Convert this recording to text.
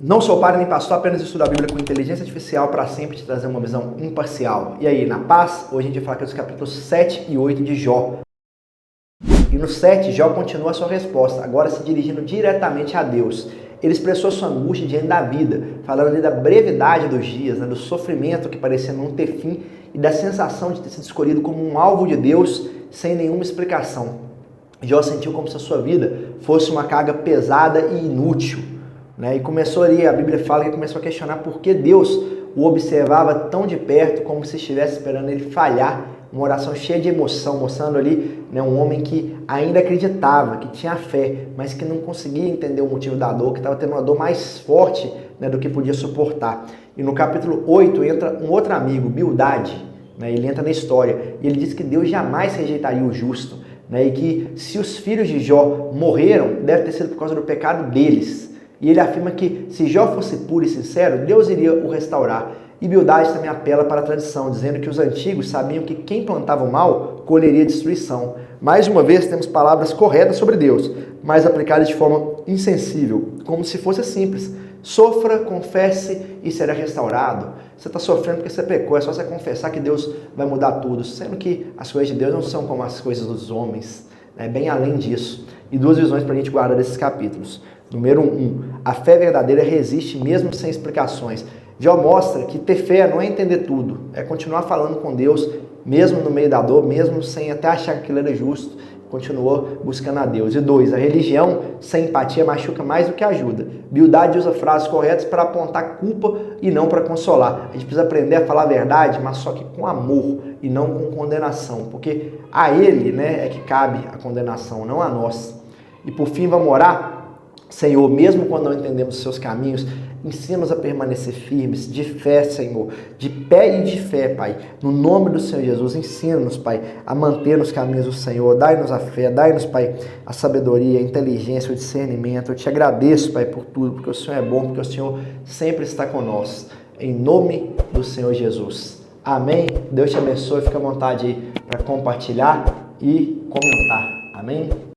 Não sou padre nem pastor, apenas estudo a Bíblia com inteligência artificial para sempre te trazer uma visão imparcial. E aí, na paz? Hoje a gente vai falar aqui dos capítulos 7 e 8 de Jó. E no 7, Jó continua a sua resposta, agora se dirigindo diretamente a Deus. Ele expressou sua angústia diante da vida, falando ali da brevidade dos dias, do sofrimento que parecia não ter fim e da sensação de ter sido escolhido como um alvo de Deus sem nenhuma explicação. Jó sentiu como se a sua vida fosse uma carga pesada e inútil. E começou ali, a Bíblia fala que começou a questionar por que Deus o observava tão de perto, como se estivesse esperando ele falhar. Uma oração cheia de emoção, mostrando ali um homem que ainda acreditava, que tinha fé, mas que não conseguia entender o motivo da dor, que estava tendo uma dor mais forte do que podia suportar. E no capítulo 8 entra um outro amigo, Bildade, ele entra na história e ele diz que Deus jamais rejeitaria o justo, e que se os filhos de Jó morreram, deve ter sido por causa do pecado deles. E ele afirma que se Jó fosse puro e sincero, Deus iria o restaurar. E Bildade também apela para a tradição, dizendo que os antigos sabiam que quem plantava o mal colheria destruição. Mais uma vez temos palavras corretas sobre Deus, mas aplicadas de forma insensível, como se fosse simples. Sofra, confesse e será restaurado. Você está sofrendo porque você pecou, é só você confessar que Deus vai mudar tudo, sendo que as coisas de Deus não são como as coisas dos homens, bem além disso. E duas visões para a gente guardar desses capítulos. Número 1, a fé verdadeira resiste mesmo sem explicações. Jó mostra que ter fé não é entender tudo, é continuar falando com Deus, mesmo no meio da dor, mesmo sem até achar que aquilo era justo, continuou buscando a Deus. E 2, a religião sem empatia machuca mais do que ajuda. Bildade usa frases corretas para apontar culpa e não para consolar. A gente precisa aprender a falar a verdade, mas só que com amor e não com condenação, porque a ele é que cabe a condenação, não a nós. E por fim, vamos orar? Senhor, mesmo quando não entendemos os seus caminhos, ensina-nos a permanecer firmes, de fé, Senhor, de pé e de fé, Pai. No nome do Senhor Jesus, ensina-nos, Pai, a manter nos caminhos do Senhor. Dai-nos a fé, dai-nos, Pai, a sabedoria, a inteligência, o discernimento. Eu te agradeço, Pai, por tudo, porque o Senhor é bom, porque o Senhor sempre está conosco. Em nome do Senhor Jesus. Amém? Deus te abençoe. Fica à vontade aí para compartilhar e comentar. Amém?